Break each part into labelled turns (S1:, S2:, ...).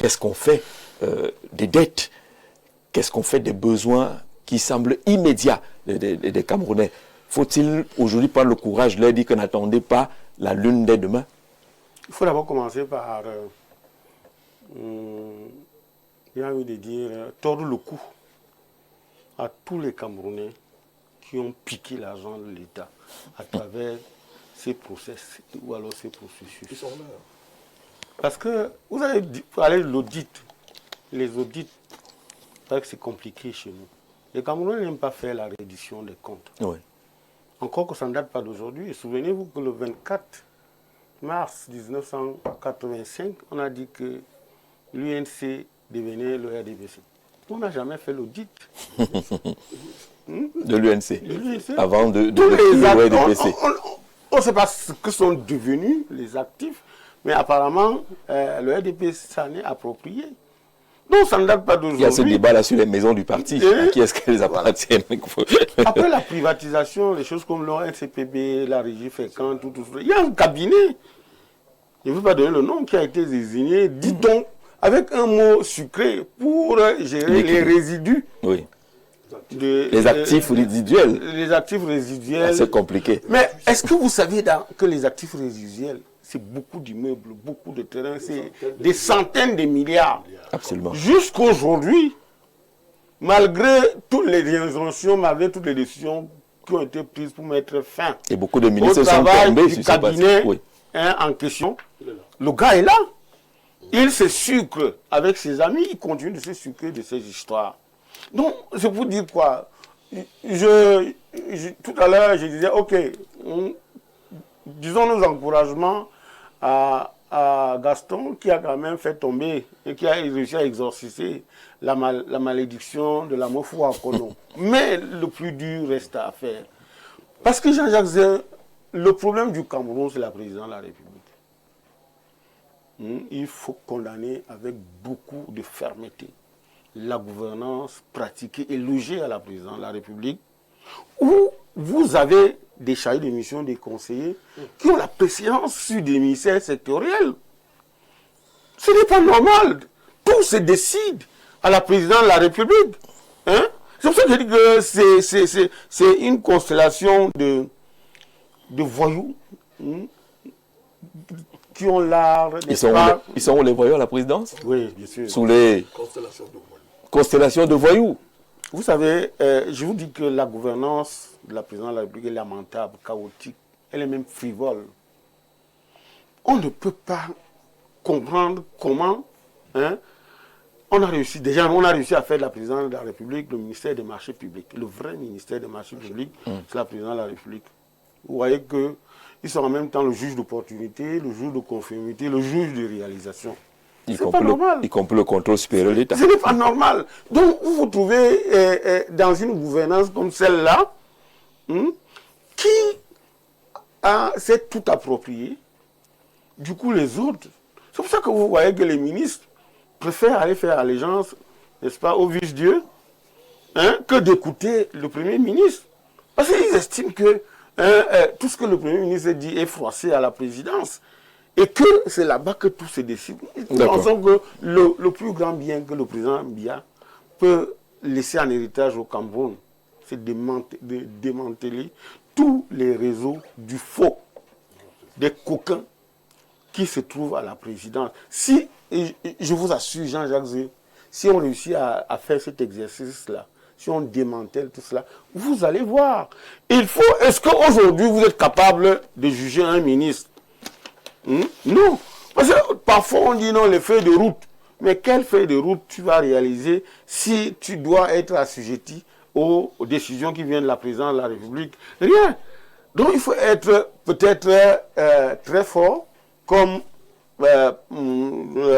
S1: Qu'est-ce qu'on fait des dettes? Qu'est-ce qu'on fait des besoins qui semblent immédiats des Camerounais? Faut-il aujourd'hui prendre le courage de leur dire que n'attendez pas la lune dès demain?
S2: Il faut d'abord commencer par, j'ai envie de dire, tordre le cou à tous les Camerounais qui ont piqué l'argent de l'État à travers ces process ou alors ces processus. Ils sont là. Parce que vous allez parler de l'audit. Les audits, c'est compliqué chez nous. Les Camerounais n'aiment pas faire la reddition des comptes.
S1: Oui.
S2: Encore que ça ne date pas d'aujourd'hui. Souvenez-vous que le 24 mars 1985, on a dit que l'UNC devenait le RDPC. On n'a jamais fait l'audit.
S1: De l'UNC. Avant de
S2: le
S1: RDPC.
S2: On ne sait pas ce que sont devenus les actifs, mais apparemment, le RDPC s'en est approprié. Non, ça ne date pas d'aujourd'hui.
S1: Il y a ce débat-là sur les maisons du parti. À qui est-ce qu'elles appartiennent?
S2: Après la privatisation, les choses comme l'ONCPB, la régie Fécamp, tout ça, il y a un cabinet, je ne veux pas donner le nom, qui a été désigné, dit-on, avec un mot sucré, pour gérer les résidus.
S1: Oui. Les actifs résiduels.
S2: Les actifs résiduels.
S1: C'est compliqué.
S2: Mais est-ce que vous saviez que les actifs résiduels, c'est beaucoup d'immeubles, beaucoup de terrains, c'est des centaines de milliards.
S1: Absolument.
S2: Jusqu'aujourd'hui, malgré toutes les injonctions, malgré toutes les décisions qui ont été prises pour mettre fin
S1: et beaucoup de ministres
S2: au travail
S1: sont tombés
S2: du cabinet en question, le gars est là. Il se sucre avec ses amis, il continue de se sucrer de ces histoires. Donc, c'est pour dire quoi? Tout à l'heure, je disais, ok, disons nos encouragements à Gaston, qui a quand même fait tomber et qui a réussi à exorciser la malédiction de la Mofou à Kono. Mais le plus dur reste à faire. Parce que Jean-Jacques Zin, le problème du Cameroun, c'est la présidence de la République. Il faut condamner avec beaucoup de fermeté la gouvernance pratiquée et logée à la présidence de la République, où vous avez des chargés de mission, des conseillers, qui ont la préséance sur des ministères sectoriels. Ce n'est pas normal. Tout se décide à la présidence de la République. Hein? C'est pour ça que je dis que c'est une constellation de voyous qui ont l'art...
S1: Ils sont où les voyous à la présidence?
S2: Oui, bien sûr.
S1: Sous les constellations de voyous.
S2: Vous savez, je vous dis que la gouvernance de la présidence de la République est lamentable, chaotique, elle est même frivole. On ne peut pas comprendre comment on a réussi à faire de la présidence de la République le ministère des marchés publics. Le vrai ministère des marchés publics, c'est la présidence de la République. Vous voyez qu'ils sont en même temps le juge d'opportunité, le juge de conformité, le juge de réalisation. C'est pas normal.
S1: Y compris le contrôle supérieur de l'État.
S2: Ce n'est pas normal. Donc, vous vous trouvez dans une gouvernance comme celle-là, qui s'est tout approprié. Du coup, les autres, c'est pour ça que vous voyez que les ministres préfèrent aller faire allégeance, n'est-ce pas, au vice-dieu, que d'écouter le Premier ministre. Parce qu'ils estiment que tout ce que le Premier ministre dit est froissé à la présidence. Et que c'est là-bas que tout se décide. Nous pensons que le plus grand bien que le président Biya peut laisser en héritage au Cameroun, c'est de démanteler tous les réseaux du faux, des coquins qui se trouvent à la présidence. Si, je vous assure, Jean-Jacques Zé, si on réussit à faire cet exercice-là, si on démantèle tout cela, vous allez voir. Est-ce qu'aujourd'hui vous êtes capable de juger un ministre? Non. Parce que parfois on dit non, les feuilles de route. Mais quelle feuille de route tu vas réaliser si tu dois être assujetti aux décisions qui viennent de la présidence de la République? Rien. Donc il faut être peut-être très fort, comme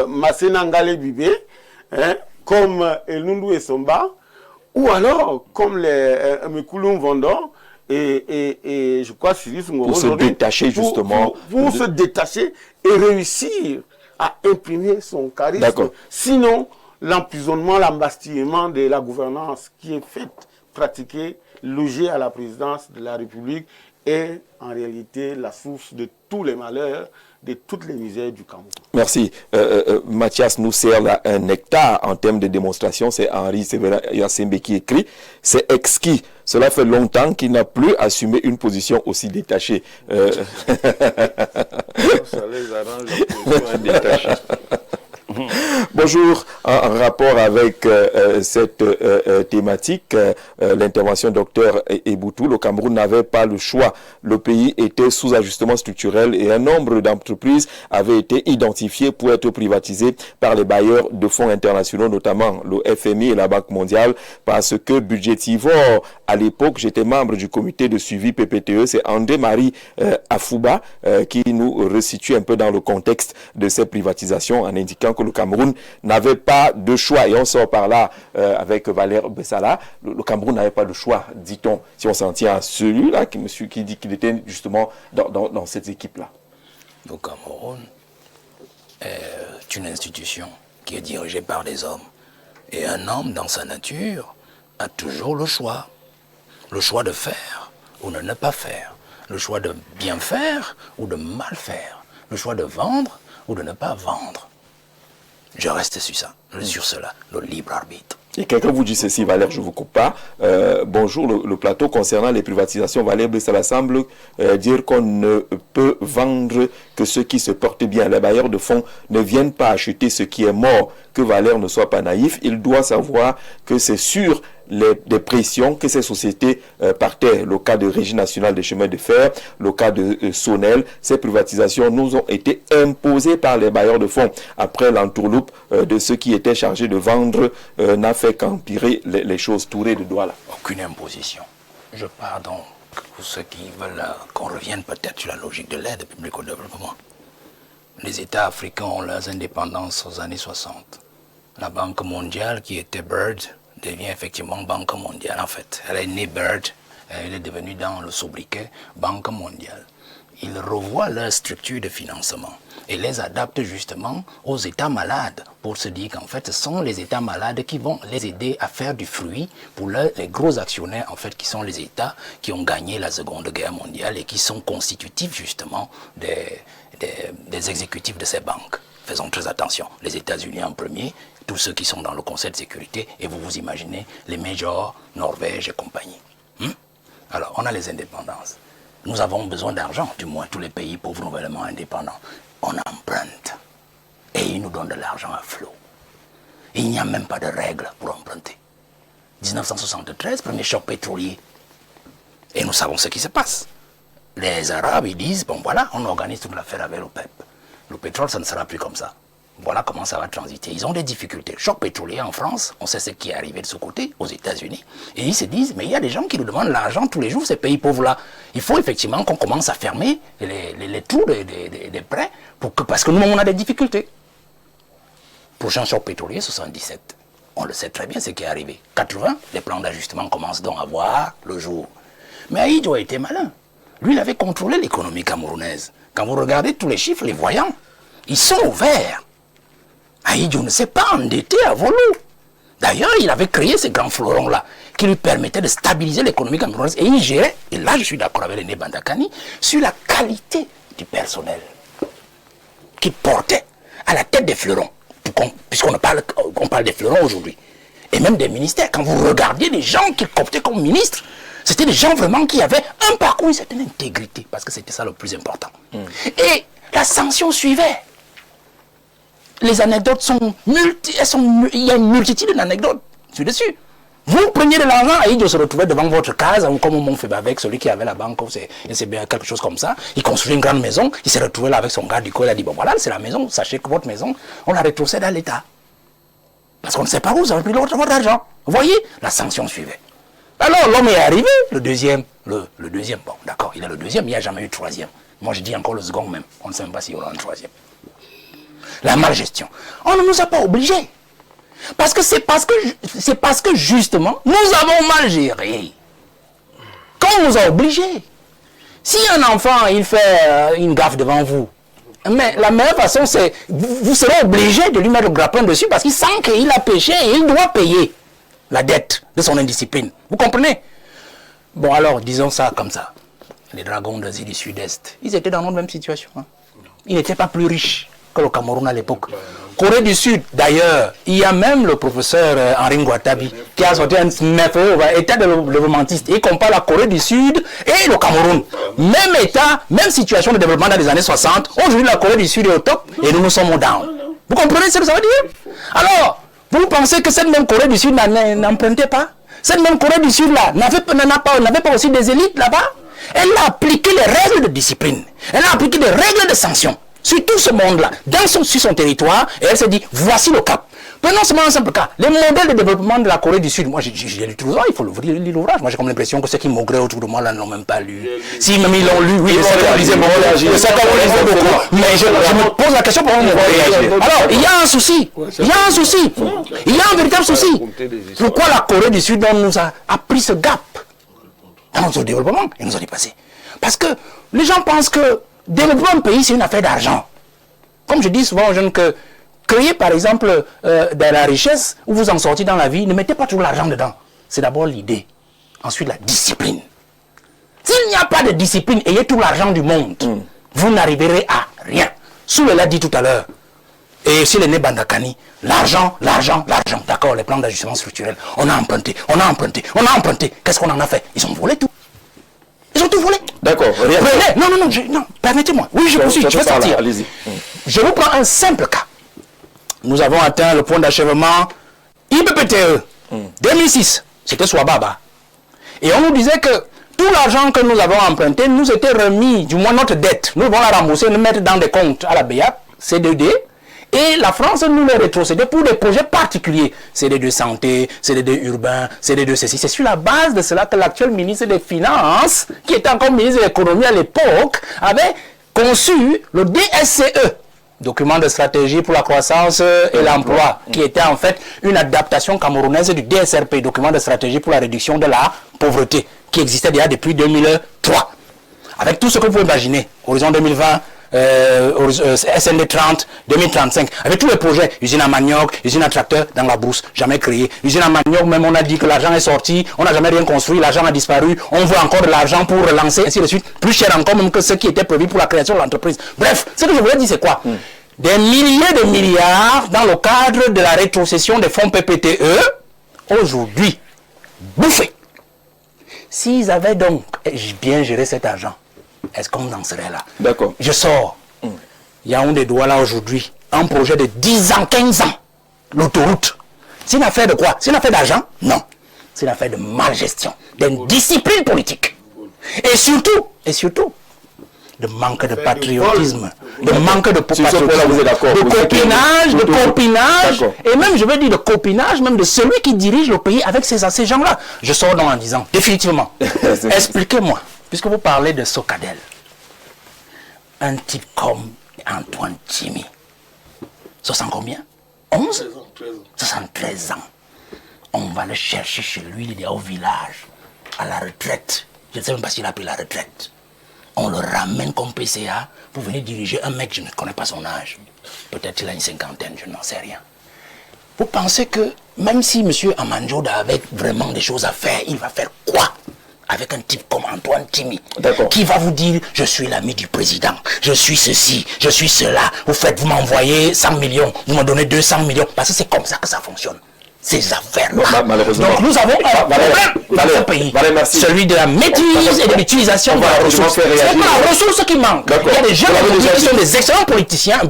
S2: Massenangale Bibé, comme Elundu Essomba, ou alors comme les Mekouloum Vendor, et je crois Sirius Ngoro,
S1: pour se détacher justement.
S2: Pour se détacher et réussir à imprimer son charisme. Sinon, l'emprisonnement, l'embastillement de la gouvernance qui est faite, pratiquée, logée à la présidence de la République est en réalité la source de tous les malheurs de toutes les misères du Cameroun.
S1: Merci. Mathias nous sert là un nectar en termes de démonstration. C'est Henri Yassembe qui écrit. C'est exquis. Cela fait longtemps qu'il n'a plus assumé une position aussi détachée.
S2: Ça les arrange la position détachée.
S1: Bonjour, en rapport avec cette thématique, l'intervention docteur Eboutou, le Cameroun n'avait pas le choix. Le pays était sous ajustement structurel et un nombre d'entreprises avaient été identifiées pour être privatisées par les bailleurs de fonds internationaux, notamment le FMI et la Banque mondiale, parce que budgétivore, à l'époque, j'étais membre du comité de suivi PPTE, c'est André-Marie Afouba qui nous resitue un peu dans le contexte de ces privatisations en indiquant que le Cameroun n'avait pas de choix. Et on sort par là avec Valère Bessala. Le Cameroun n'avait pas de choix, dit-on, si on s'en tient à celui-là qui dit qu'il était justement dans cette équipe-là.
S3: Le Cameroun est une institution qui est dirigée par des hommes. Et un homme, dans sa nature, a toujours le choix. Le choix de faire ou de ne pas faire. Le choix de bien faire ou de mal faire. Le choix de vendre ou de ne pas vendre. Je reste sur ça, sur cela, le libre arbitre.
S1: Et quelqu'un vous dit ceci, Valère, je ne vous coupe pas. Bonjour, le plateau concernant les privatisations, Valère Bessala semble dire qu'on ne peut vendre que ce qui se porte bien. Les bailleurs de fonds ne viennent pas acheter ce qui est mort. Que Valère ne soit pas naïf, il doit savoir que c'est sur des pressions que ces sociétés partaient. Le cas de Régie nationale des chemins de fer, le cas de Sonel, ces privatisations nous ont été imposées par les bailleurs de fonds. Après l'entourloupe de ceux qui étaient chargés de vendre n'a fait qu'empirer les choses. Touré de doigts là.
S3: Aucune imposition. Je pars donc pour ceux qui veulent qu'on revienne peut-être sur la logique de l'aide publique au développement. Les États africains ont leurs indépendances aux années 60. La Banque mondiale, qui était Bird, devient effectivement Banque mondiale en fait. Elle est née Bird, elle est devenue dans le sobriquet Banque mondiale. Ils revoient leur structure de financement et les adaptent justement aux États malades pour se dire qu'en fait ce sont les États malades qui vont les aider à faire du fruit pour les gros actionnaires en fait qui sont les États qui ont gagné la Seconde Guerre mondiale et qui sont constitutifs justement des exécutifs de ces banques. Faisons très attention, les États-Unis en premier, tous ceux qui sont dans le Conseil de sécurité, et vous vous imaginez les majors, Norvège et compagnie. Alors, on a les indépendances. Nous avons besoin d'argent, du moins tous les pays pauvres nouvellement indépendants. On emprunte et ils nous donnent de l'argent à flot. Il n'y a même pas de règles pour emprunter. 1973, premier choc pétrolier. Et nous savons ce qui se passe. Les Arabes, ils disent, bon voilà, on organise toute l'affaire avec l'OPEP. Le pétrole, ça ne sera plus comme ça. Voilà comment ça va transiter. Ils ont des difficultés. Choc pétrolier en France, on sait ce qui est arrivé de ce côté, aux États-Unis. Et ils se disent, mais il y a des gens qui nous demandent l'argent tous les jours, ces pays pauvres-là. Il faut effectivement qu'on commence à fermer les trous des prêts, parce que nous, on a des difficultés. Prochain choc pétrolier, 77. On le sait très bien ce qui est arrivé. 80, les plans d'ajustement commencent donc à voir le jour. Mais Ahidjo a été malin. Lui, il avait contrôlé l'économie camerounaise. Quand vous regardez tous les chiffres, les voyants, ils sont ouverts. Ahidjo ne s'est pas endetté à volo. D'ailleurs, il avait créé ces grands fleurons-là qui lui permettaient de stabiliser l'économie camerounaise. Et il gérait, et là je suis d'accord avec René Bandakani, sur la qualité du personnel qui portait à la tête des fleurons. Puisqu'on parle des fleurons aujourd'hui. Et même des ministères. Quand vous regardiez les gens qui cooptaient comme ministres, c'était des gens vraiment qui avaient un parcours, une certaine intégrité. Parce que c'était ça le plus important. Et la sanction suivait. Les anecdotes sont il y a une multitude d'anecdotes dessus. Vous preniez de l'argent, Ahidjo se retrouvait devant votre case, comme on fait avec celui qui avait la banque, c'est bien quelque chose comme ça. Il construisait une grande maison, il s'est retrouvé là avec son gars du coup, il a dit, bon voilà, c'est la maison, sachez que votre maison, on la rétrocède à l'État. Parce qu'on ne sait pas où vous avez pris votre argent. Vous voyez, la sanction suivait. Alors l'homme est arrivé, le deuxième, bon d'accord, il est le deuxième, il n'y a jamais eu de troisième. Moi je dis encore le second même, on ne sait même pas s'il y aura un troisième. La malgestion. On ne nous a pas obligés. Parce que c'est parce que justement, nous avons mal géré. Quand on nous a obligés. Si un enfant, il fait une gaffe devant vous, mais la meilleure façon, c'est, vous serez obligé de lui mettre le grappin dessus parce qu'il sent qu'il a péché et il doit payer la dette de son indiscipline. Vous comprenez? Bon alors, disons ça comme ça. Les dragons d'Asie du Sud-Est, ils étaient dans notre même situation. Hein. il n'était pas plus riche que le Cameroun à l'époque. Corée du Sud, d'ailleurs, il y a même le professeur Henri Ngouatabi qui a sorti un état développementiste. Il compare la Corée du Sud et le Cameroun. Même état, même situation de développement dans les années 60. Aujourd'hui, la Corée du Sud est au top et nous sommes au down. Vous comprenez ce que ça veut dire? Alors, vous pensez que cette même Corée du Sud n'empruntait pas? Cette même Corée du Sud-là n'avait pas aussi des élites là-bas? Elle a appliqué les règles de discipline. Elle a appliqué des règles de sanction sur tout ce monde-là, sur son territoire, et elle s'est dit, voici le cap. Prenons seulement un simple cas. Les modèles de développement de la Corée du Sud, moi j'ai lu tout l'ouvrage, il faut lire l'ouvrage. Moi j'ai comme l'impression que ceux qui maugraient autour de moi là ne l'ont même pas lu. Si même ils l'ont lu, oui, je sais beaucoup, mais je me pose la question pour réagir. Alors, il y a un souci, il y a un véritable souci. Pourquoi la Corée du Sud nous a pris ce gap dans notre développement et nous a dépassé? Parce que les gens pensent que développer un pays, c'est une affaire d'argent. Comme je dis souvent aux jeunes que créer par exemple de la richesse où vous en sortez dans la vie, ne mettez pas toujours l'argent dedans. C'est d'abord l'idée. Ensuite la discipline. S'il n'y a pas de discipline, ayez tout l'argent du monde, vous n'arriverez à rien. Soule l'a dit tout à l'heure. Et s'il est né Bandakani, l'argent. D'accord, les plans d'ajustement structurel. On a emprunté. Qu'est-ce qu'on en a fait? Ils ont volé tout. Ils ont tout volé.
S1: D'accord.
S3: Non, permettez-moi. Oui, je poursuis, je vais sortir.
S1: Allez-y.
S3: Je vous prends un simple cas. Nous avons atteint le point d'achèvement IBPTE 2006. C'était Swababa. Et on nous disait que tout l'argent que nous avons emprunté nous était remis, du moins notre dette. Nous devons la rembourser, nous mettre dans des comptes à la BEAC, CDD. Et la France nous l'a rétrocédé pour des projets particuliers. CDD santé, CDD urbain, CDD ceci. C'est sur la base de cela que l'actuel ministre des Finances, qui était encore ministre de l'économie à l'époque, avait conçu le DSCE, document de stratégie pour la croissance et l'emploi, qui était en fait une adaptation camerounaise du DSRP, document de stratégie pour la réduction de la pauvreté, qui existait déjà depuis 2003. Avec tout ce que vous pouvez imaginer, horizon 2020, SND 30, 2035, avec tous les projets, usine à manioc, usine à tracteur dans la brousse, jamais créé. Usine à manioc, même on a dit que l'argent est sorti, on n'a jamais rien construit, l'argent a disparu, on veut encore de l'argent pour relancer, ainsi de suite, plus cher encore même que ce qui était prévu pour la création de l'entreprise. Bref, ce que je voulais dire c'est quoi? Des milliers de milliards dans le cadre de la rétrocession des fonds PPTE, aujourd'hui, bouffés. S'ils avaient donc bien géré cet argent, est-ce qu'on en serait là?
S1: D'accord.
S3: Je sors. Il y a un des doigts là aujourd'hui. Un projet de 10 ans, 15 ans. L'autoroute. C'est une affaire de quoi? C'est une affaire d'argent? Non. C'est une affaire de malgestion, d'indiscipline politique. Et surtout, de manque de patriotisme, de manque de patriotisme, de copinage, et même, je veux dire, de copinage, même de celui qui dirige le pays avec ces gens-là. Je sors donc en disant, définitivement, expliquez-moi. Puisque vous parlez de Socadel, un type comme Antoine Tchimi, 60 combien? 11? 73 ans. On va le chercher chez lui, il est au village, à la retraite. Je ne sais même pas s'il a pris la retraite. On le ramène comme PCA pour venir diriger un mec, je ne connais pas son âge. Peut-être qu'il a une cinquantaine, je n'en sais rien. Vous pensez que même si M. Amanjoda avait vraiment des choses à faire, il va faire quoi avec un type comme Antoine Tchimi, qui va vous dire, je suis l'ami du président, je suis ceci, je suis cela, vous m'envoyez 100 millions, vous me donnez 200 millions, parce que c'est comme ça que ça fonctionne. Ces affaires-là. Donc nous avons un problème dans ce pays, celui de la maîtrise et de l'utilisation de la ressource. C'est pas la ressource qui manque. Il y a des jeunes qui sont des excellents politiciens,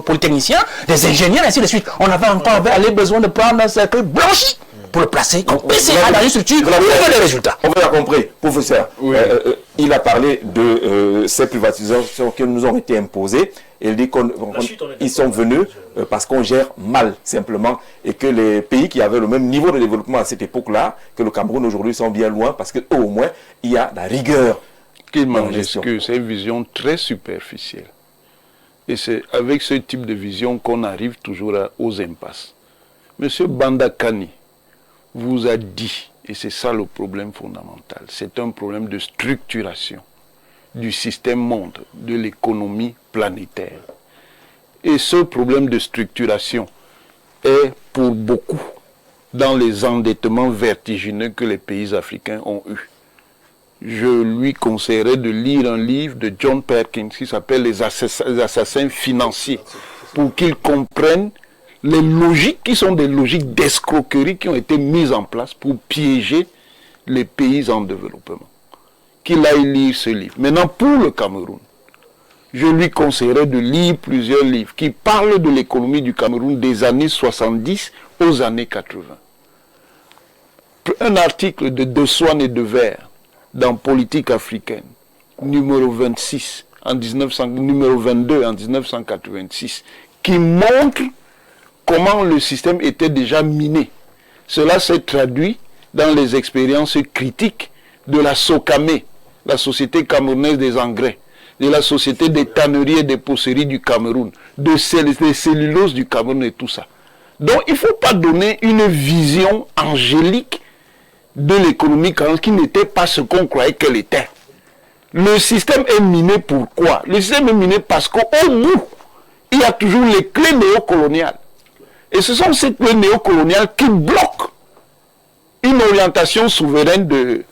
S3: polytechniciens, des ingénieurs, ainsi de suite. On avait encore besoin de prendre un cercle blanchi pour le placer comme PCA dans une structure où on veut des résultats.
S1: On l'a compris, professeur. Oui. Il a parlé de ces privatisations qui nous ont été imposées. Il dit qu'ils sont venus parce qu'on gère mal, simplement, et que les pays qui avaient le même niveau de développement à cette époque-là, que le Cameroun aujourd'hui, sont bien loin, parce qu'au moins, il y a la rigueur.
S4: Qu'il m'en excuse, c'est une vision très superficielle. Et c'est avec ce type de vision qu'on arrive toujours aux impasses. Monsieur Bandakani vous a dit, et c'est ça le problème fondamental, c'est un problème de structuration du système monde, de l'économie planétaire. Et ce problème de structuration est pour beaucoup dans les endettements vertigineux que les pays africains ont eus. je lui conseillerais de lire un livre de John Perkins qui s'appelle Les assassins financiers, pour qu'il comprenne les logiques qui sont des logiques d'escroquerie qui ont été mises en place pour piéger les pays en développement. Qu'il aille lire ce livre. Maintenant, pour le Cameroun, je lui conseillerais de lire plusieurs livres qui parlent de l'économie du Cameroun des années 70 aux années 80. Un article de De Swan et de Vert dans Politique africaine, numéro 26, numéro 22 en 1986, qui montre comment le système était déjà miné. Cela s'est traduit dans les expériences critiques de la SOCAME, la Société camerounaise des engrais, de la Société des tanneries et des poceries du Cameroun, des celluloses du Cameroun et tout ça. Donc il ne faut pas donner une vision angélique de l'économie qui n'était pas ce qu'on croyait qu'elle était. Le système est miné pourquoi? Le système est miné parce qu'au bout, il y a toujours les clés néocoloniales. Et ce sont ces clés néocoloniales qui bloquent une orientation souveraine de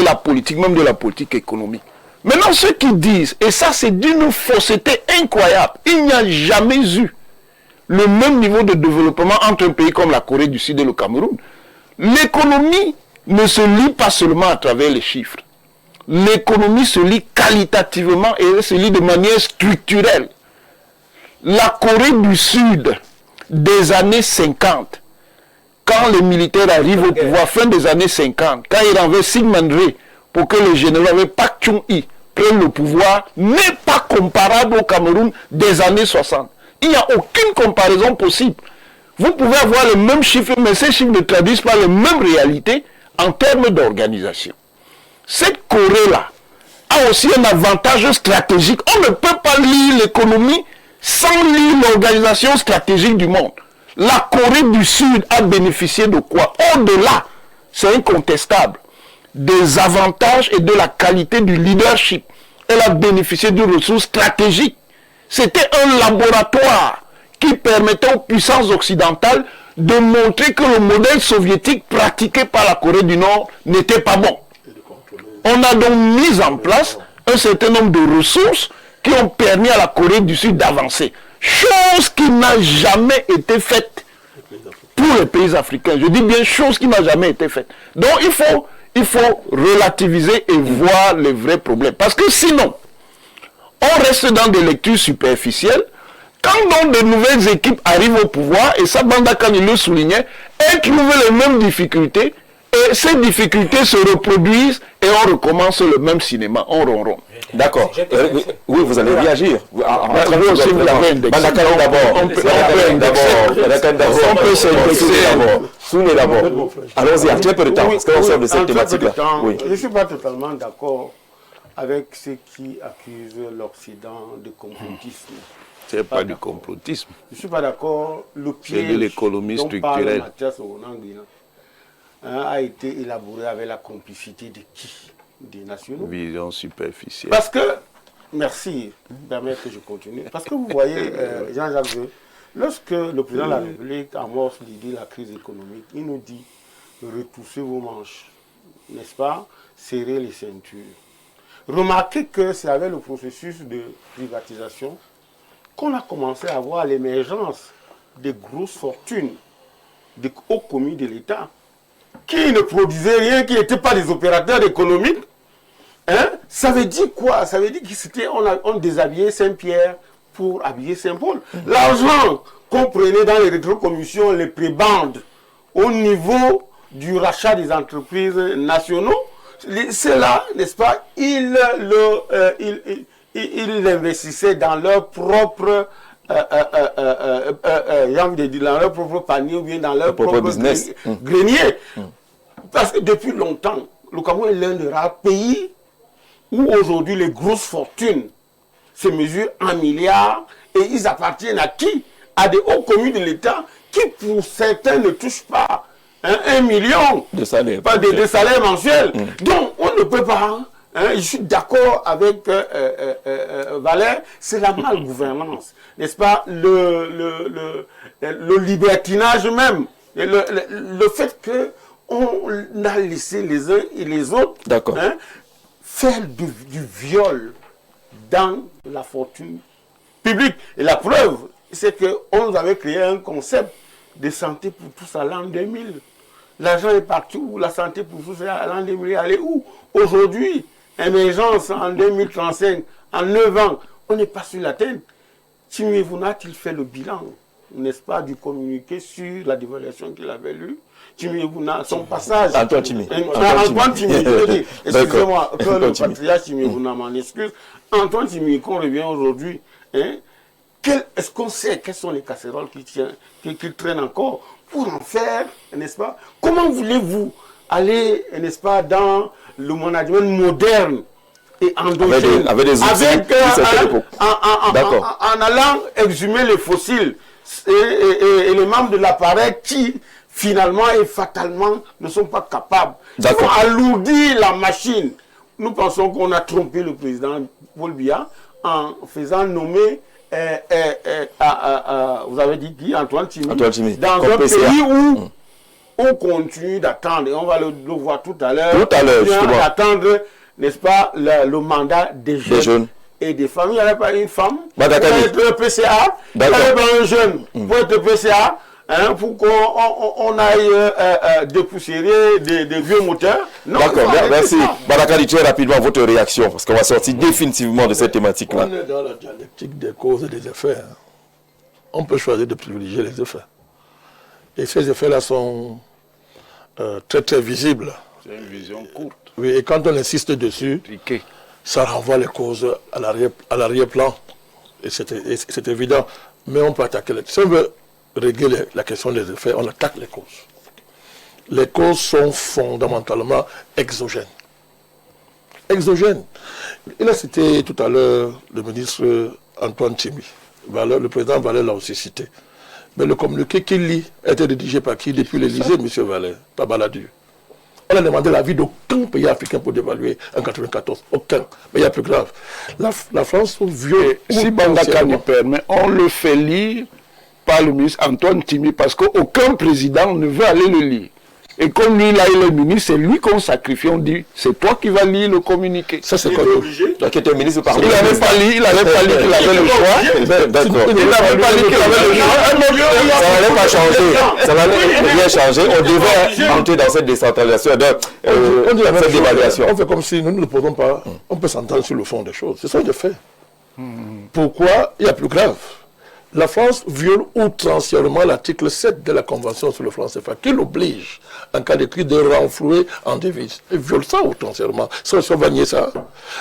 S4: la politique, même de la politique économique. Maintenant, ceux qui disent, et ça c'est d'une fausseté incroyable, il n'y a jamais eu le même niveau de développement entre un pays comme la Corée du Sud et le Cameroun. L'économie ne se lit pas seulement à travers les chiffres. L'économie se lit qualitativement et elle se lit de manière structurelle. La Corée du Sud des années 50, quand les militaires arrivent au pouvoir, fin des années 50, quand ils renversent Syngman Rhee pour que le général Pak Chung-hee prenne le pouvoir, n'est pas comparable au Cameroun des années 60. Il n'y a aucune comparaison possible. Vous pouvez avoir les mêmes chiffres, mais ces chiffres ne traduisent pas les mêmes réalités en termes d'organisation. Cette Corée-là a aussi un avantage stratégique. On ne peut pas lire l'économie sans lire l'organisation stratégique du monde. La Corée du Sud a bénéficié de quoi? Au-delà, c'est incontestable, des avantages et de la qualité du leadership. Elle a bénéficié d'une ressource stratégique. C'était un laboratoire qui permettait aux puissances occidentales de montrer que le modèle soviétique pratiqué par la Corée du Nord n'était pas bon. On a donc mis en place un certain nombre de ressources qui ont permis à la Corée du Sud d'avancer. Chose qui n'a jamais été faite pour les pays africains. Je dis bien chose qui n'a jamais été faite. Donc il faut relativiser et voir les vrais problèmes. Parce que sinon, on reste dans des lectures superficielles. Quand donc de nouvelles équipes arrivent au pouvoir, et ça, Banda Kani le soulignait, elles trouvent les mêmes difficultés, et ces difficultés se reproduisent, et on recommence le même cinéma, on ronronne.
S1: D'accord. Oui, vous allez réagir.
S4: Vous aussi, vous avez un
S1: Banda Kani d'abord. On peut s'indexer d'abord. Allons-y, un petit peu de temps, parce qu'on sort de cette thématique-là.
S2: Je ne suis pas totalement d'accord avec ceux qui accusent l'Occident de complotisme.
S4: Ce n'est pas du complotisme.
S2: Je ne suis pas d'accord. Le piège
S4: de l'économie structurelle
S2: a été élaboré avec la complicité de qui? Des nationaux.
S4: Vision superficielle.
S2: Parce que, merci, permettez que je continue. Parce que vous voyez, Jean-Jacques Veux, lorsque le président de la République amorce l'idée de la crise économique, il nous dit retoussez vos manches, n'est-ce pas? Serrez les ceintures. Remarquez que c'est avec le processus de privatisation qu'on a commencé à voir l'émergence des grosses fortunes, des hauts commis de l'État, qui ne produisaient rien, qui n'étaient pas des opérateurs économiques. Hein? Ça veut dire quoi? Ça veut dire qu'on déshabillait Saint-Pierre pour habiller Saint-Paul. L'argent qu'on prenait dans les rétrocommissions, les prébandes, au niveau du rachat des entreprises nationaux, ceux-là, n'est-ce pas, ils investissaient dans leur propre j'ai envie de dire, dans leur propre panier ou bien dans leur propre business grenier. Parce que depuis longtemps, le Cameroun est l'un des rares pays où aujourd'hui les grosses fortunes se mesurent en milliards et ils appartiennent à qui? À des hauts commis de l'État qui pour certains ne touchent pas 1 million de salaires mensuels. Donc on ne peut pas... je suis d'accord avec Valère, c'est la malgouvernance, n'est-ce pas, le libertinage même, le fait que on a laissé les uns et les autres faire du viol dans la fortune publique. Et la preuve, c'est qu'on nous avait créé un concept de santé pour tous à l'an 2000. L'argent est partout, la santé pour tous à l'an 2000. Elle est où? Aujourd'hui, émergence en 2035, en 9 ans, on n'est pas sur la tête. Timiévouna a-t-il fait le bilan, n'est-ce pas, du communiqué sur la dévaluation qu'il avait lu? Timiévouna, son passage.
S1: Antoine Timi.
S2: Antoine Timi, excusez-moi, que le patriarche Timiévouna m'en excuse. Antoine Timi, qu'on revient aujourd'hui, est-ce qu'on sait quelles sont les casseroles qui traînent encore pour en faire, n'est-ce pas? Comment voulez-vous aller, n'est-ce pas, dans le management moderne et endogène,
S1: avec des outils
S2: en allant exhumer les fossiles et les membres de l'appareil qui, finalement et fatalement, ne sont pas capables. Ils vont alourdir la machine. Nous pensons qu'on a trompé le président Paul Biya en faisant nommer vous avez dit qui? Antoine Timi. Dans un pays où on continue d'attendre, et on va le voir tout à l'heure, d'attendre, n'est-ce pas, le mandat des jeunes et des familles. Il n'y avait pas une femme pour être PCA, il n'y avait pas un jeune pour être PCA, pour qu'on aille dépoussiérer des vieux moteurs.
S1: D'accord, merci. Badakari, très rapidement votre réaction, parce qu'on va sortir définitivement de cette thématique-là.
S5: On est dans la dialectique des causes et des effets. On peut choisir de privilégier les effets. Et ces effets-là sont très très visibles.
S4: C'est une vision courte.
S5: Oui, et quand on insiste dessus, ça renvoie les causes à l'arrière-plan. Et c'est évident. Mais on peut attaquer les... Si on veut régler la question des effets, on attaque les causes. Les causes sont fondamentalement exogènes. Exogènes. Il a cité tout à l'heure le ministre Antoine Timi. Le président Valère l'a aussi cité. Mais le communiqué qu'il lit a été rédigé par qui depuis l'Élysée, M. Valère, pas Balladur. On a demandé l'avis d'aucun pays africain pour dévaluer en 1994. Aucun. Mais il y a plus grave. La France viole.
S4: Si Bandaka nous permet, on le fait lire par le ministre Antoine Timi parce qu'aucun président ne veut aller le lire. Et comme lui, là, il est ministre, c'est lui qu'on sacrifie. On dit, c'est toi qui vas lire le communiqué.
S5: Ça, c'est quoi?
S1: Toi qui étais ministre par
S4: il n'avait pas lu, il n'avait pas lu qu'il avait le choix.
S1: D'accord.
S4: Il n'avait pas lu qu'il avait le choix.
S1: Ça n'allait pas changer. Ça n'allait rien changer. On devait entrer dans cette décentralisation, cette dévaluation.
S5: On fait comme si nous ne posons pas. On peut s'entendre sur le fond des choses. Ce sont des faits. Pourquoi? Il y a plus grave. La France viole outrancièrement l'article 7 de la Convention sur le franc CFA, qui l'oblige, en cas de crise, de renflouer en devises. Elle viole ça outrancièrement. Si on va nier ça.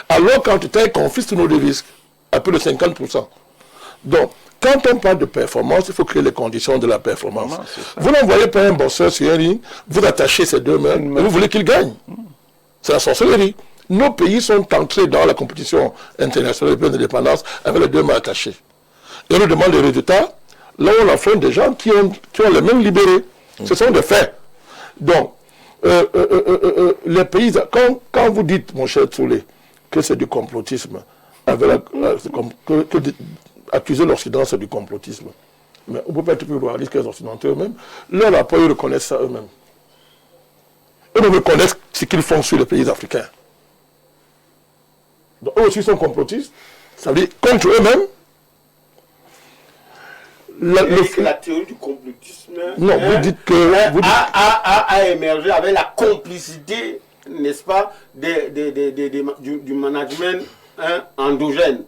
S5: Alors, quand tu confisque nos devises, à plus de 50%. Donc, quand on parle de performance, il faut créer les conditions de la performance. Vous n'envoyez pas un bosseur sur un ring, vous attachez ses deux mains, et vous voulez qu'il gagne. C'est la sorcellerie. Nos pays sont entrés dans la compétition internationale de l'indépendance avec les deux mains attachées. Et on nous demande des résultats, là on affronte des gens qui ont les mains libérées. Ce sont des faits. Donc, les pays, quand vous dites, mon cher Tsoulé, que c'est du complotisme, accuser l'Occident, c'est du complotisme. Mais on ne peut pas être plus réaliste que les Occidentaux eux-mêmes. Leur rapport, ils reconnaissent ça eux-mêmes. Eux reconnaissent ce qu'ils font sur les pays africains. Donc, eux aussi sont complotistes, ça veut dire contre eux-mêmes.
S2: La théorie du complotisme
S5: vous dites que
S2: a émergé avec la complicité, n'est-ce pas, du management endogène.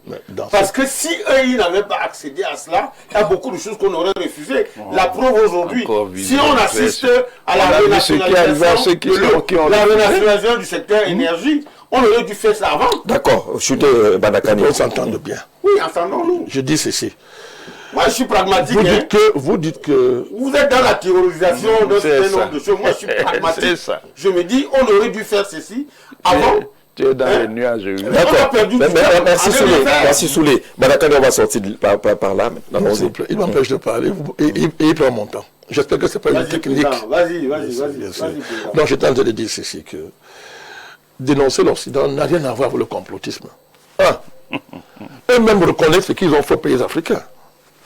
S2: Parce que si eux, ils n'avaient pas accédé à cela, il y a beaucoup de choses qu'on aurait refusées. La preuve aujourd'hui, si on assiste à la renationalisation du secteur énergie, on aurait dû faire ça avant.
S1: D'accord, chuter Badakani.
S5: On s'entend bien.
S2: Oui, entendons-nous.
S5: Je dis ceci.
S2: Moi, je suis pragmatique.
S5: Vous dites que...
S2: Vous êtes dans la théorisation d'un certain nombre de choses. Moi, je suis pragmatique. Je me dis, on aurait dû faire ceci avant.
S4: Tu es dans les nuages.
S1: D'accord. Merci Soulé. Badakani, on va sortir par là.
S5: Il m'empêche de parler et il prend mon temps. J'espère que ce n'est pas une technique.
S2: Vas-y.
S5: Donc, j'étais en train de dire ceci, que dénoncer l'Occident n'a rien à voir avec le complotisme. Eux-mêmes reconnaissent ce qu'ils ont fait aux pays africains.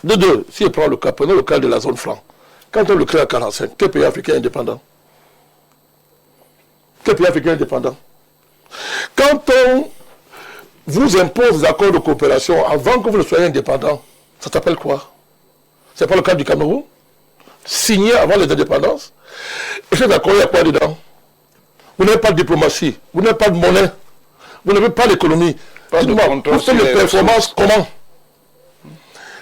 S5: De deux, si on prend le cas, prenons le cas de la zone franc. Quand on le crée à 1945, quel pays africain indépendant? Quel pays africain indépendant? Quand on vous impose des accords de coopération avant que vous ne soyez indépendant, ça s'appelle quoi? Ce n'est pas le cas du Cameroun? Signé avant les indépendances. Et ces accords, il y a quoi dedans? Vous n'avez pas de diplomatie, vous n'avez pas de monnaie, vous n'avez pas d'économie. Vous faites les performances comment?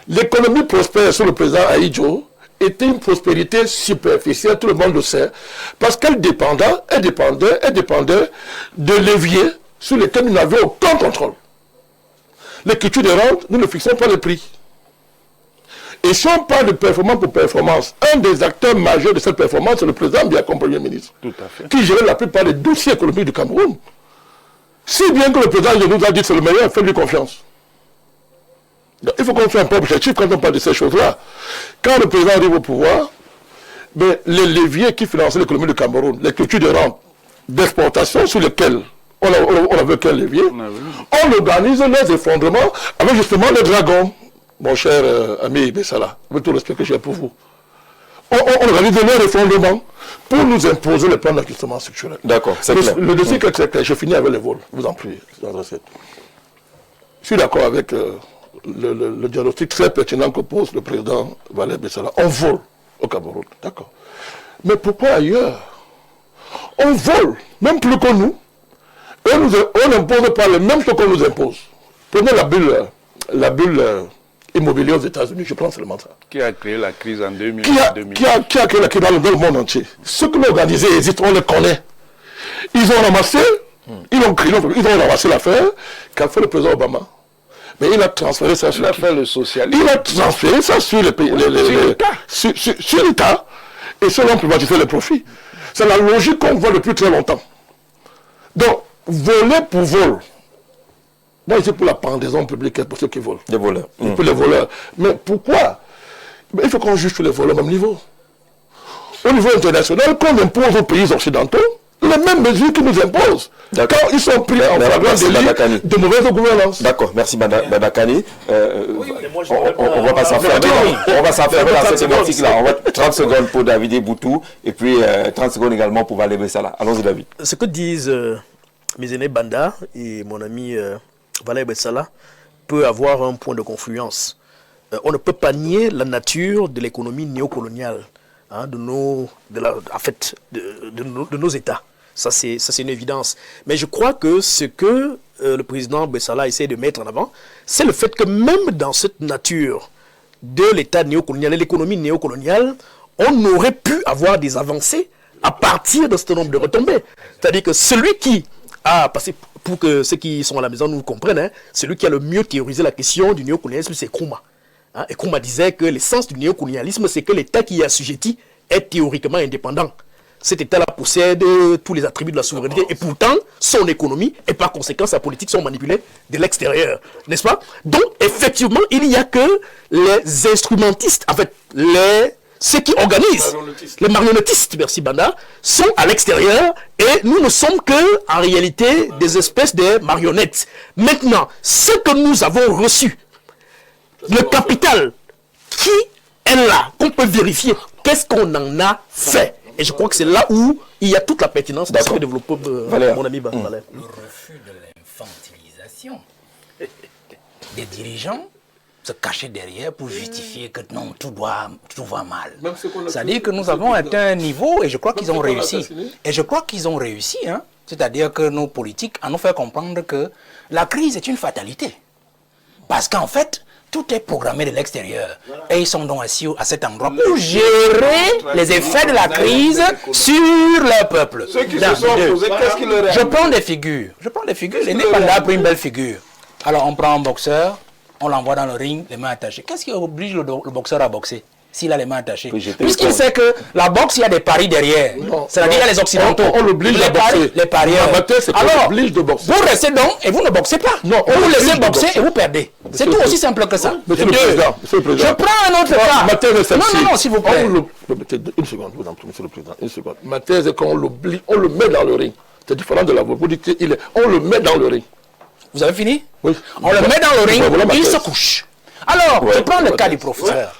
S5: L'économie prospère sous le président Ahidjo était une prospérité superficielle, tout le monde le sait, parce qu'elle dépendait de leviers sur lesquels nous n'avions aucun contrôle. Les cultures de rente, nous ne fixons pas le prix. Et si on parle de performance pour performance, un des acteurs majeurs de cette performance, c'est le président Biya comme Premier ministre, qui gérait la plupart des dossiers économiques du Cameroun. Si bien que le président nous a dit que c'est le meilleur, faites-lui confiance. Donc, il faut qu'on soit un peu objectif quand on parle de ces choses-là. Quand le président arrive au pouvoir, ben, les leviers qui finançaient l'économie du Cameroun, les cultures de rente, d'exportation sur lesquelles on avait quel levier, on organise les effondrements avec justement les dragons. Mon cher ami Bessala, avec tout le respect que j'ai pour vous. On organise leur effondrement pour nous imposer le plan d'ajustement structurel.
S1: D'accord, c'est clair.
S5: Le dossier est très clair. Je finis avec les vols, je vous en prie. Je suis d'accord avec le diagnostic très pertinent que pose le président Valère Bessala. On vole au Cameroun, d'accord. Mais pourquoi ailleurs? On vole, même plus que nous. On n'impose pas les mêmes choses qu'on nous impose. Prenez la bulle immobilier aux États-Unis, je prends seulement ça.
S4: Qui a créé la crise en 2000
S5: qui a créé la crise dans le monde entier? Ceux qui l'ont organisé existent, on les connaît. Ils ont ramassé, ils ont ramassé l'affaire qu'a fait le président Obama. Mais il a transféré ça sur
S4: le socialisme.
S5: Il a transféré ça sur les pays, sur l'État. Et ceux-là ont privatisé les profits. C'est la logique qu'on voit depuis très longtemps. Donc, voler pour vol. Moi, c'est pour la pendaison publique pour ceux qui volent.
S1: Les voleurs.
S5: Pour les voleurs. Mais pourquoi? Il faut qu'on juge tous les voleurs au même niveau. Au niveau international, qu'on impose aux pays occidentaux les mêmes mesures qu'ils nous imposent. Quand ils sont pris en flagrant délit de mauvaise gouvernance.
S1: D'accord, merci Badakani. On va pas s'enfermer. On va s'enfermer dans cette thématique-là. On va 30 secondes pour David Boutou et puis 30 secondes également pour Valère Bessala. Allons-y, David.
S6: Ce que disent mes aînés Banda et mon ami Valère Bessala peut avoir un point de confluence. On ne peut pas nier la nature de l'économie néocoloniale de nos États. Ça, c'est une évidence. Mais je crois que ce que le président Bessala essaie de mettre en avant, c'est le fait que même dans cette nature de l'État néocolonial et l'économie néocoloniale, on aurait pu avoir des avancées à partir de ce nombre de retombées. C'est-à-dire que celui qui a passé, pour que ceux qui sont à la maison nous comprennent, celui qui a le mieux théorisé la question du néocolonialisme, c'est Nkrumah. Et Nkrumah disait que l'essence du néocolonialisme, c'est que l'État qui y est assujetti est théoriquement indépendant. Cet État-là possède tous les attributs de la souveraineté et pourtant, son économie et par conséquent sa politique sont manipulées de l'extérieur. N'est-ce pas? Donc, effectivement, il n'y a que les instrumentistes, en fait, ceux qui organisent, les marionnettistes, merci Banda, sont à l'extérieur et nous ne sommes que, en réalité, des espèces de marionnettes. Maintenant, ce que nous avons reçu, le capital qui est là, qu'on peut vérifier, qu'est-ce qu'on en a fait? Et je crois que c'est là où il y a toute la pertinence de ce que développe mon ami Valère.
S3: Le refus de l'infantilisation des dirigeants se cacher derrière pour justifier que non, tout va mal. C'est-à-dire que nous avons atteint un niveau et je crois qu'ils ont réussi. Et je crois qu'ils ont réussi. C'est-à-dire que nos politiques en nous fait comprendre que la crise est une fatalité. Parce qu'en fait, tout est programmé de l'extérieur. Et ils sont donc assis à cet endroit pour gérer les effets de la crise sur leur peuple.
S4: Ceux qui se sont opposés, qu'est-ce qui leur est?
S3: Je prends des figures. L'aîné Banda a pris une belle figure. Alors on prend un boxeur, on l'envoie dans le ring, les mains attachées. Qu'est-ce qui oblige le boxeur à boxer s'il a les mains attachées? Puisqu'il sait que la boxe, il y a des paris derrière. C'est-à-dire il y a les occidentaux.
S5: On l'oblige à boxer.
S3: Les parieurs.
S5: Alors, de boxer.
S3: Vous restez donc et vous ne boxez pas.
S5: Non,
S3: vous laissez boxer et vous perdez. C'est tout aussi simple que ça.
S5: Monsieur le Président.
S3: Je prends un autre cas. Non, s'il vous plaît.
S5: Une seconde, vous en prie, Monsieur le Président. Une seconde. Ma thèse est qu'on l'oublie, on le met dans le ring. C'est différent de la vôtre. Vous dites on le met dans le ring.
S3: Vous avez fini?
S5: Oui.
S3: On le met dans le ring, il se couche. Alors, je prends le cas du professeur.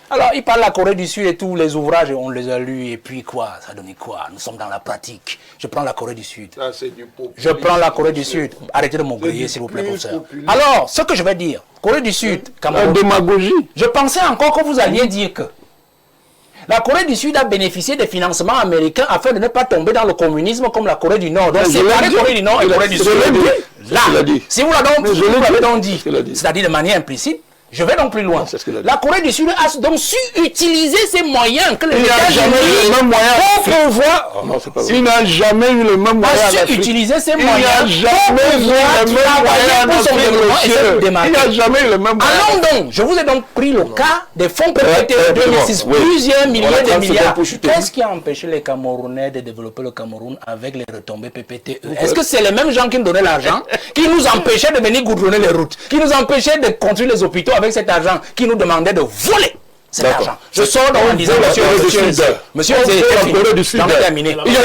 S3: Alors, il parle de la Corée du Sud et tous les ouvrages, on les a lus, et puis quoi? Ça donnait quoi? Nous sommes dans la pratique. Je prends la Corée du Sud.
S5: Ça, c'est du
S3: Je prends la Corée du Sud. Arrêtez de m'oublier, s'il vous plaît, professeur. Alors, ce que je vais dire, Corée du Sud,
S4: La
S3: Cameroun,
S4: démagogie.
S3: je pensais encore que vous alliez dire que la Corée du Sud a bénéficié des financements américains afin de ne pas tomber dans le communisme comme la Corée du Nord. Donc,
S4: Je l'ai
S3: séparer
S4: dit.
S3: Corée du Nord et Corée du
S4: Je
S3: Sud.
S4: l'ai dit.
S3: Là,
S5: Je l'ai dit.
S3: si vous l'avez donc dit,
S5: Je l'ai dit.
S3: c'est-à-dire de manière implicite, je vais donc plus loin.
S5: C'est ce qu'il a dit.
S3: La Corée du Sud a donc su utiliser ces moyens que les
S4: Il n'a jamais eu
S3: États-Unis
S4: le même moyen.
S3: pour pouvoir
S5: Non, c'est pas vrai.
S4: Il n'a jamais eu le même moyen
S3: a
S4: en
S3: su
S4: Afrique.
S3: utiliser ces
S4: Il n'a
S3: moyens
S4: jamais eu le même moyen
S3: pour son
S4: en
S3: développement et se
S4: Afrique, monsieur.
S3: démarquer.
S4: Il n'a jamais eu le même moyen.
S3: Allons donc, je vous ai donc pris le cas des fonds PPT en 2006,
S1: oui.
S3: plusieurs
S1: On
S3: milliers
S1: a
S3: de
S1: 30
S3: milliards.
S1: secondes pour chuter.
S3: Qu'est-ce qui a empêché les Camerounais de développer le Cameroun avec les retombées PPTE? Est-ce que c'est les mêmes gens qui nous donnaient l'argent, qui nous empêchaient de venir goudronner les routes, qui nous empêchaient de construire les hôpitaux avec cet argent, qui nous demandaient de voler cet
S1: D'accord.
S3: argent? Je sors donc en disant,
S5: la
S3: monsieur,
S5: Corée du
S3: monsieur,
S5: Sud.
S3: monsieur,
S5: On
S3: c'est
S5: veut la
S3: fini.
S5: Corée du Sud.
S3: J'en ai terminé.
S5: Il y a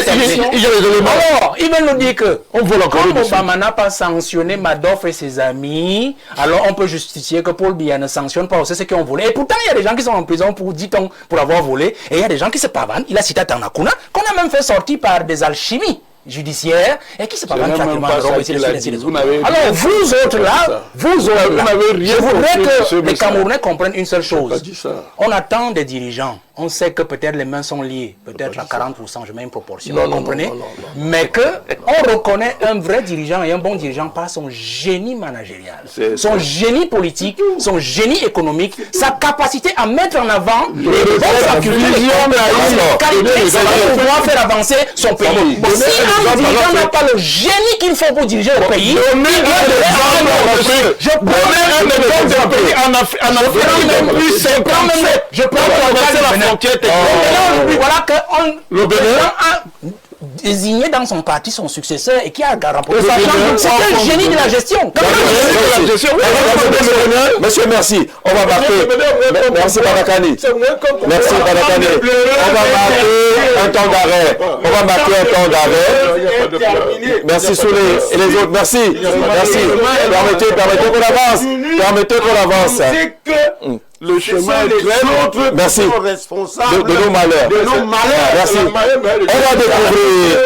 S5: les éléments.
S3: Alors, il veut nous dire que
S5: On veut la Corée
S3: comme
S5: du Sud.
S3: Obama n'a pas sanctionné Madoff et ses amis, alors on peut justifier que Paul Biya ne sanctionne pas aussi ceux qui ont volé. Et pourtant, il y a des gens qui sont en prison pour 10 ans pour avoir volé. Et il y a des gens qui se pavanent. Il a cité Tanakuna, qu'on a même fait sortir par des alchimies judiciaires et qui se pavanent
S4: même
S3: tranquillement
S4: pas
S3: en Europe,
S4: ça
S3: ainsi de
S4: qu'il a
S3: suite, ainsi
S4: dit.
S3: de
S4: Vous
S3: suite.
S4: n'avez rien
S3: Alors, vous autres là, vous autres
S4: Vous
S3: là,
S4: n'avez rien
S3: je voudrais
S4: compris,
S3: que
S4: monsieur
S3: les
S4: Bessara.
S3: Camerounais comprennent une seule chose.
S5: pas dit ça.
S3: On attend des dirigeants. On sait que peut-être les mains sont liées, peut-être à 40%, je mets une proportion,
S5: Non,
S3: vous
S5: non,
S3: comprenez?
S5: non, non, non.
S3: Mais que on reconnaît un vrai dirigeant et un bon dirigeant par son génie managérial, son génie politique, son génie économique, sa capacité à mettre en avant les bonnes facultés, les compétences, qualités pour pouvoir faire avancer son pays. Bon, si un dirigeant n'a pas le génie qu'il faut pour diriger le pays, je prends un pays en Afrique, je prends
S4: la frontière technique.
S3: voilà que le Bénin a désigné dans son parti son successeur et qui a rapporté sa chance. C'est un génie de la gestion.
S1: Monsieur, merci. On va marquer. Merci, Badakani. Merci, Badakani. On va marquer un temps d'arrêt. On va marquer un temps d'arrêt. Merci, Soulé. Et les autres, merci. Merci. Permettez qu'on avance. Permettez qu'on avance.
S2: Le chemin est très autres
S1: Merci.
S2: responsables
S1: De nos malheurs.
S2: de nos malheurs.
S1: Merci.
S2: De nos malheurs.
S1: On va découvrir.